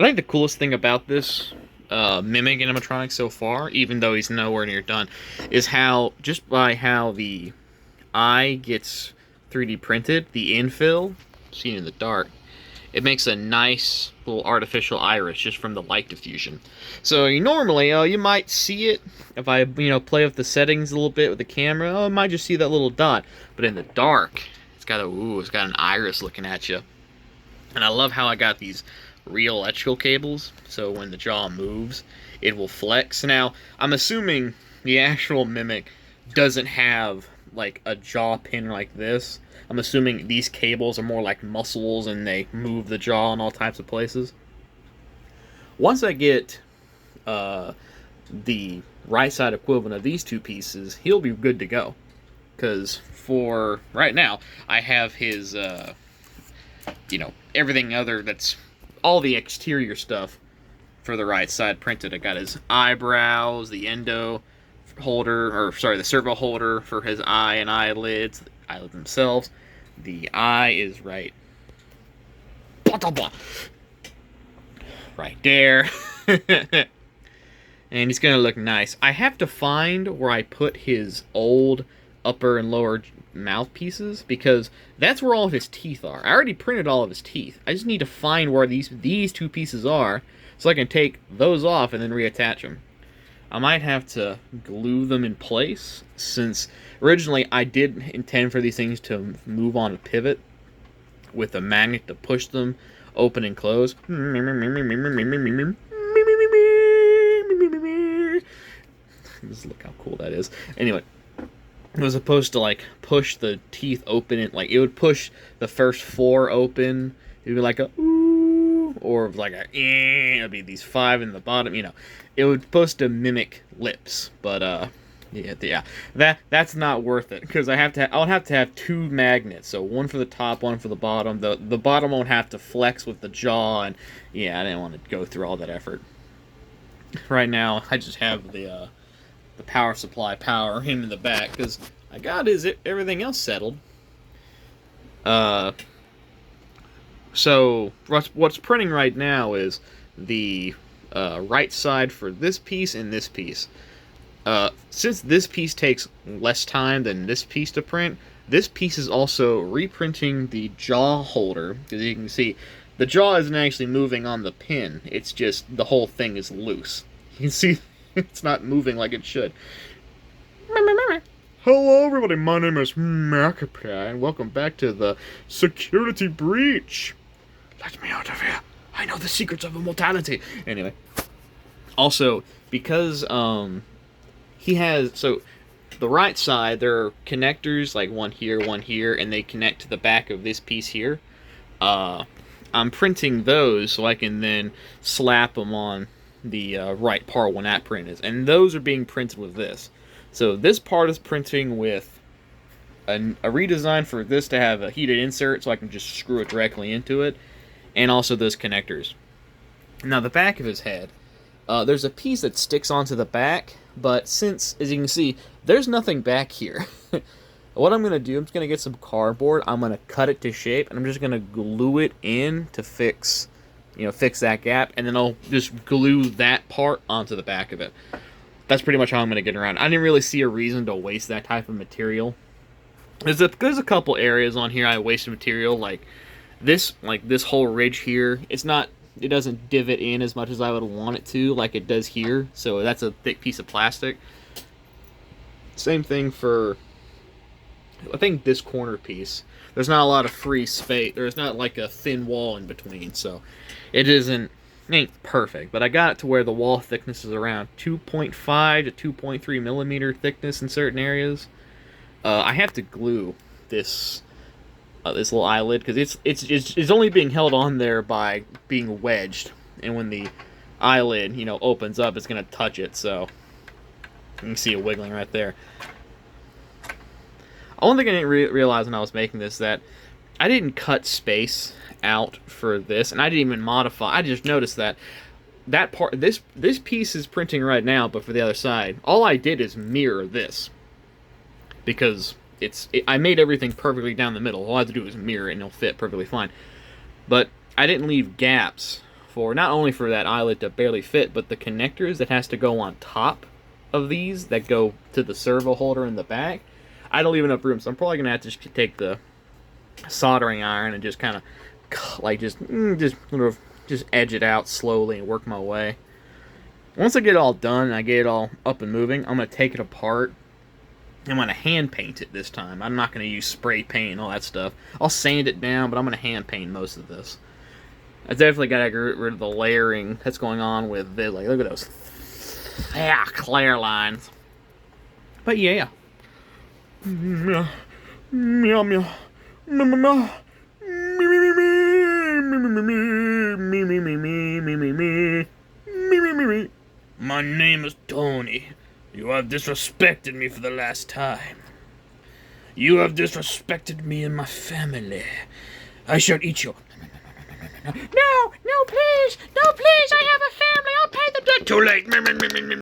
I think the coolest thing about this mimic animatronic so far, even though he's nowhere near done, is how just by how the eye gets 3D printed, the infill seen in the dark, it makes a nice little artificial iris just from the light diffusion. So normally, you might see it if I play with the settings a little bit with the camera. I might just see that little dot, but in the dark, it's got an iris looking at you. And I love how I got these real electrical cables, so when the jaw moves, it will flex. Now, I'm assuming the actual mimic doesn't have like a jaw pin like this. I'm assuming these cables are more like muscles and they move the jaw in all types of places. Once I get the right side equivalent of these two pieces, he'll be good to go. Because for right now, I have his, everything other that's all the exterior stuff for the right side printed. I got his eyebrows, the endo holder, the servo holder for his eye and eyelids, the eyelids themselves. The eye is right there. And he's gonna look nice. I have to find where I put his old upper and lower mouthpieces, because that's where all of his teeth are. I already printed all of his teeth. I just need to find where these two pieces are so I can take those off and then reattach them. I might have to glue them in place, since originally I did intend for these things to move on a pivot with a magnet to push them open and close. Just look how cool that is. Anyway, it was supposed to like push the teeth open, and like it would push the first four open. It'd be like a ooh, or like a it'd be these five in the bottom. It was supposed to mimic lips, but yeah, that's not worth it, because I'll have to have two magnets, so one for the top, one for the bottom. The bottom won't have to flex with the jaw, and yeah, I didn't want to go through all that effort. Right now, I just have the power supply power him in the back, because I got everything else settled. So what's printing right now is the right side for this piece and this piece. Since this piece takes less time than this piece to print, this piece is also reprinting the jaw holder, because you can see the jaw isn't actually moving on the pin. It's just the whole thing is loose. You can see it's not moving like it should. Hello everybody, my name is Markiplier, and welcome back to the security breach. Let me out of here. I know the secrets of immortality. Anyway. Also, because he has, so the right side, there are connectors, like one here, and they connect to the back of this piece here. I'm printing those so I can then slap them on the right part when that print is. And those are being printed with this. So this part is printing with a redesign for this to have a heated insert, so I can just screw it directly into it. And also those connectors. Now the back of his head, there's a piece that sticks onto the back, but since, as you can see, there's nothing back here. What I'm going to do, I'm just going to get some cardboard, I'm going to cut it to shape, and I'm just going to glue it in to fix that gap, and then I'll just glue that part onto the back of it. That's pretty much how I'm going to get around. I didn't really see a reason to waste that type of material. There's a couple areas on here I wasted material, like this whole ridge here. It doesn't divot in as much as I would want it to, like it does here. So that's a thick piece of plastic. Same thing for, I think, this corner piece. There's not a lot of free space. There's not like a thin wall in between, so it ain't perfect. But I got it to where the wall thickness is around 2.5 to 2.3 millimeter thickness in certain areas. I have to glue this little eyelid, because it's only being held on there by being wedged, and when the eyelid opens up, it's gonna touch it. So you can see it wiggling right there. One thing I didn't realize when I was making this, that I didn't cut space out for this, and I didn't even modify. I just noticed that part, this piece is printing right now, but for the other side, all I did is mirror this, because I made everything perfectly down the middle. All I have to do is mirror it, and it'll fit perfectly fine. But I didn't leave gaps for not only for that eyelet to barely fit, but the connectors that has to go on top of these that go to the servo holder in the back. I don't leave enough room, so I'm probably gonna have to just take the soldering iron and just kind of like just edge it out slowly and work my way. Once I get it all done and I get it all up and moving, I'm gonna take it apart. I'm gonna hand paint it this time. I'm not gonna use spray paint and all that stuff. I'll sand it down, but I'm gonna hand paint most of this. I definitely gotta get rid of the layering that's going on with this. Like, look at those clear lines. But yeah. Meow, meow, meow, meow, meow. My name is Tony. You have disrespected me for the last time. You have disrespected me and my family. I shall eat you. No, please, I have a family. I'll pay the debt. Too late.